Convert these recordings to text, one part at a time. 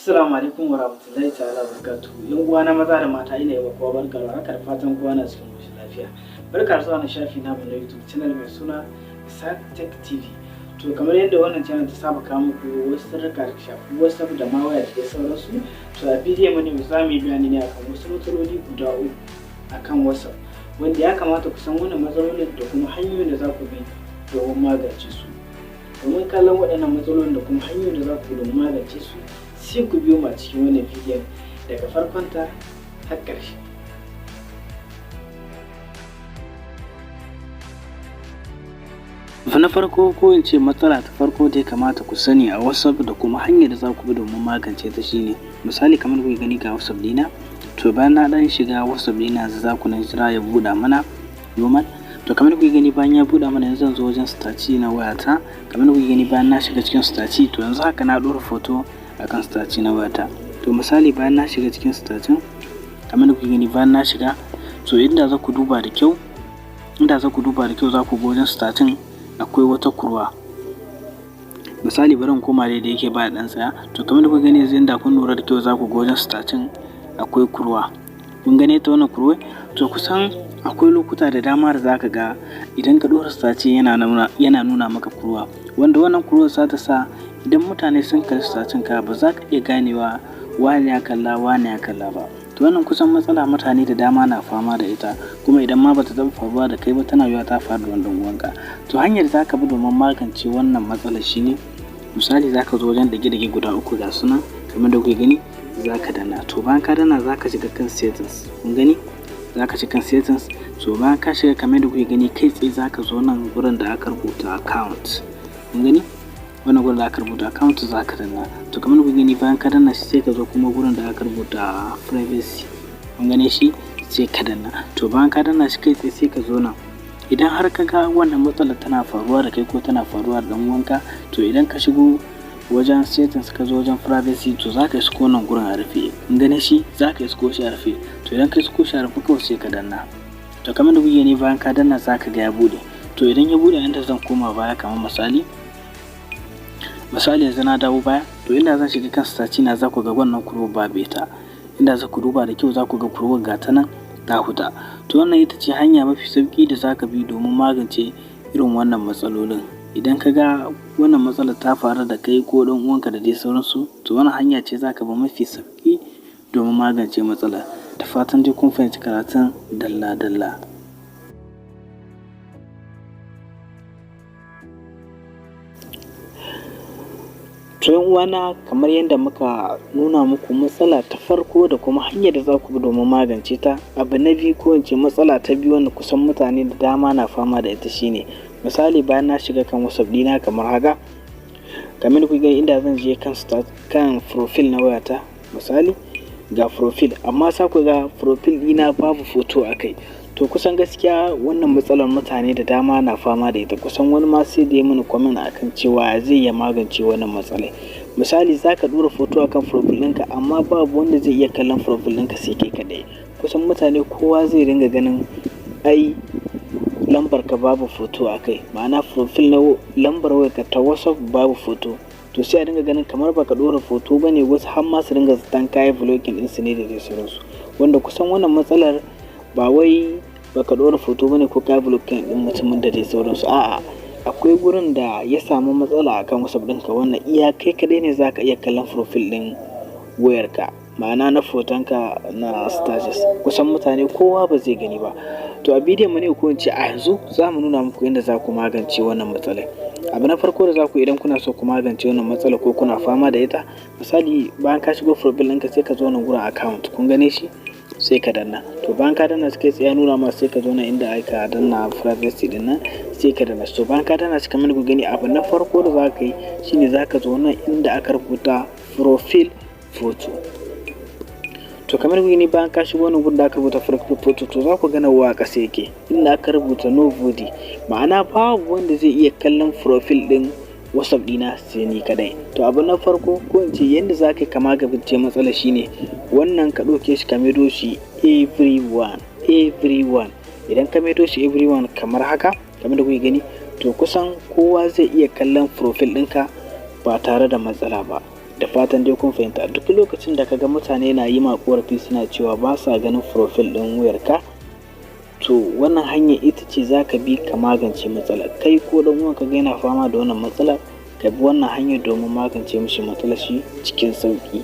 Assalamu alaikum wa rahmatullahi ta'ala barakatuhu. Yan uwa na maza da mata ina yi wa kowa barka da haka da fatan kowa na cikin koshin lafiya. Barka da zuwa na shafi namu na YouTube channel mai suna MasoyaTv TV. To kamar yadda wannan channel ta saba kawo muku wasu sirrika da shafi WhatsApp da ma waya da sauransu. To a bidiyon mu ne za mu yi bayani ne akan wasu matsaloli guda uku akan WhatsApp wanda ya kamata ku san wannan matsalolin da kuma hanyoyin da za ku bi domin magance su. Domin kallon waɗannan matsalolin da kuma hanyoyin da za ku bi domin magance su, sai ku biyo mu a cikin wannan bidiyon daga farkon ta har ƙarshe. Na farko ko in ce matsala ta farko da ya kamata ku sani a WhatsApp da kuma hanyar da za ku bi domin magance ta shine misali kamar kuke gani ga WhatsApp dina, to bayan na dan shiga WhatsApp dina za ku nan jira ya buɗa mana normal. To kamar kuke gani bayan ya buɗa mana yanzu zan zo wajen staci na wayata. Kamar kuke gani bayan na shiga cikin staci, to yanzu haka na ɗora foto akan staci na wayata. To misali bayan na shiga cikin stacin, kamar kuke gani bayan na shiga, to inda za ku duba da kyau za ku ga wajen stacin akwai wata kurwa. Misali bari in koma da yake ba dan tsaya. To kamar kuke gani yanzu inda kun lura da kyau za ku ga wajen stacin akwai kurwa. Kun gane ta wannan kurwa? To kusan akwai lokuta da dama da zaka ga idan ka dora staci yana nuna maka kurwa, wanda wannan kurwa za ta sa idan mutane sun kalli stacin ka ba za ka iya ganewa wani ya kalla ba. To wannan kusan matsala mutane da dama na fama da ita, kuma idan ma bata taɓa faruwa da kai ba tana yiwuwa ta faru da wani uwanka. To hanyar da zaka bi domin magance wannan matsalar shine misali zaka zo wajen dage-dage guda uku ga sunan kamar da kuke gani, zaka danna. To bayan ka danna zaka shiga kan settings. Kun gani? Zaka shiga kan settings. To bayan ka shiga kamar da kuke gani kai tsaye zaka zo nan gurin da aka rubuta account. Kun gani? Wannan gurin da aka rubuta account zaka danna. To kamar kuke gani bayan ka danna shi sai ka zo kuma gurin da aka rubuta privacy. Kun gane shi sai ka danna. To bayan ka danna shi kai tsaye sai ka zo nan. Idan har ka ga wannan matsalar tana faruwa da kai ko tana faruwa da dan uwanka, to idan ka shigo wajen settings ka zo wajen privacy, to zaka isko nan gurin a rufe. Kun gane shi zaka isko shi a rufe. To idan ka isko shi a rufe kawai sai ka danna. To kamar da kuke gani bayan ka danna zaka ga ya bude. To idan ya bude inda zan koma baya kamar misali yanzu na dawo baya, to inda zan shiga kan staci na za ku ga wannan kurwa ba beta. Inda za ku duba da kyau za ku ga kurwar gata nan ta huta. To wannan ita ce hanya mafi sauki da za ka bi domin magance irin wannan matsalolin. Idan ka ga wannan matsalar ta faru da kai ko dan uwanka da dai sauransu, to wannan hanya ce za ka bi mafi sauki domin magance matsalar. Da fatan dai kun fahimci karatun dalla-dalla. To yan uwana, kamar yadda muka nuna muku matsala ta farko da kuma hanyar da za ku bi domin magance ta, abu na biyu ko in ce matsala ta biyu wanda kusan mutane da dama na fama da ita shine misali bayan na shiga kan WhatsApp dina kamar haka, kamar da kuke gani inda zan je kan profile na wayata, misali ga profile, amma sa ku ga profile dina babu foto akai. To kusan gaskiya wannan matsalar mutane da dama na fama da ita. Kusan wani ma sai da ya mini comment akan cewa zai iya magance wannan matsalar. Misali zaka dora foto akan profile ɗinka amma babu wanda zai iya kallon profile ɗinka sai kai kadai. Kusan mutane kowa zai ringa ganin ai lambar ka babu foto akai, ma'ana profile na lambar wayarka ta WhatsApp babu foto. To sai a dinga ganin kamar baka dora foto bane, wasu har ma su dinga zaton kai blocking din su ne da dai sauransu. Wanda kusan wannan matsalar ba wai baka dora foto bane ko ka blocking din mutumin da dai sauransu, a'a akwai gurin da ya samu matsala akan WhatsApp ɗinka wannan iya kai kadai ne zaka iya kallon profile din wayarka, ma'ana na fotonka na status. Kusan mutane kowa ba zai gani ba. To a bidiyon mu ne ko in ce a yanzu za mu nuna muku yadda za ku magance wannan matsalar. Abu na farko da za ku idan kuna so ku magance wannan matsala ko kuna fama da ita, misali bayan ka shigo profile ɗinka sai ka zo nan gurin account. Kun gane shi sai ka danna. To bayan ka danna sai ya nuna ma sai ka zo nan inda aka danna privacy din nan sai ka danna. To bayan ka danna shi kamar ku gani, abu na farko da za ka yi shine za ka zo nan inda aka rubuta profile photo. To kamar ku gani bayan ka shigo wannan gurin da aka rubuta profile photo, to za ku ga nawa a ƙasa yake inda aka rubuta nobody, ma'ana babu wanda zai iya kallon profile din WhatsApp dina sai ni kadai. To abu na farko ko in ce yanda za ka magance matsalar shine wannan ka ɗauke shi ka maido shi everyone. Idan ka maido shi everyone kamar haka, kamar da kuke gani, to kusan kowa zai iya kallon profile ɗinka ba tare da matsala ba. Da fatan dai kun fahimta. Duk lokacin da kaga mutane na yi ma korafi suna cewa ba sa ganin profile ɗin wayarka, to wannan hanyar ita ce za ka bi ka magance matsalar. Kai ko ɗan uwan ka ga yana fama da wannan matsalar, ka bi wannan hanyar domin magance mishi matsalar shi cikin sauki.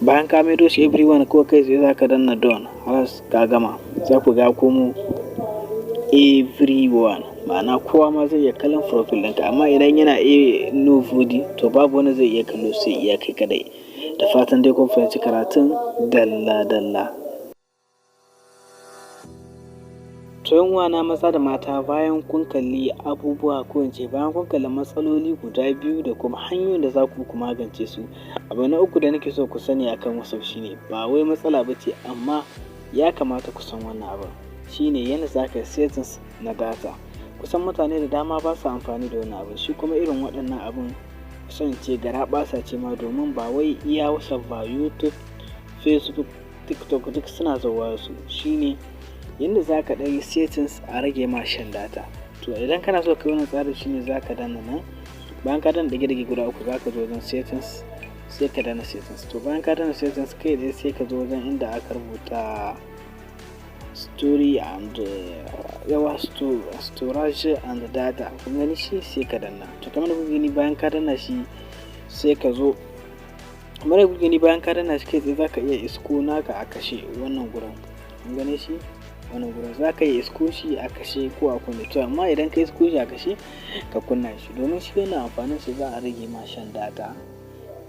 Bayan ka maido shi everyone ko kai sai za ka danna done, har ka gama, za ku ga komo everyone, ma'ana kowa ma zai iya kallon profile ɗinka. Amma idan yana nobody, to babu wani zai iya kallo sai iya kai kadai. Da fatan dai kun fahimci karatun dalla-dalla. To yan uwana maza da mata, bayan kun kalli abubuwa ko in ce bayan kun kalli matsaloli guda biyu da kuma hanyoyin da za ku magance su, abu na uku da nake so ku sani akan WhatsApp shine ba wai matsala ba ce, amma ya kamata ku san wannan abin. Shine yadda za ka settings na data. Kusan mutane da dama ba su amfani da wannan abin. Shi kuma irin waɗannan abin kusan ce garaɓasa ce ma, domin ba wai iya WhatsApp ba, YouTube, Facebook, TikTok duk suna zuwa su. Shine yadda za ka ɗan yi settings a rage ma shan data. To idan kana so ka yi wannan tsarin shine za ka danna nan. Bayan ka danna ɗage guda uku, za ka zo wajen settings, sai ka danna settings. To bayan ka danna settings, kai dai sai ka zo wajen inda aka rubuta story and storage and data. Kun gani shi, sai ka danna. To kamar da kun gani bayan ka danna shi, sai ka zo kamar da kun gani bayan ka danna shi, kai tsaye za ka iya isko naka a kashe wannan gurin. Kun gani shi wannan gurin za ka yi isko shi a kashe ko a kunne. To amma idan ka isko shi a kashe, ka kunna shi, domin shi yana amfanin shi za a rage ma shan data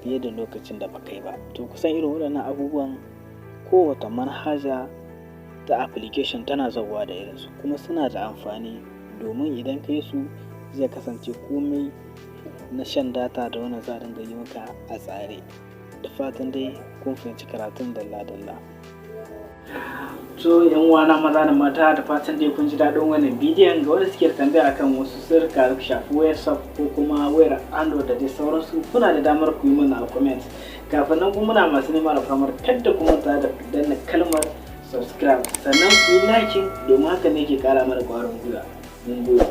fiye da lokacin da ba kai ba. To kusan irin waɗannan abubuwan kowace manhaja ta application tana zauwa da irinsu, kuma suna da amfani, domin idan ka yi su zai kasance komai na shan data da wannan za a dinga yi maka a tsare. Da fatan dai kun fahimci karatun dalla-dalla. So yan uwana maza da mata, da fatan dai kun ji daɗin wannan bidiyon. Ga wanda suke tambaya akan wasu sirrika da shafi wayar WhatsApp ko kuma wayar Android da dai sauransu, kuna da damar ku yi mana a comment. Kafin nan kuma muna masu neman alfarmar kada ku manta da danna kalmar subscribe, sannan ku yi like, domin haka ne ke ƙara mana ƙwarin gwiwa. Mun gode.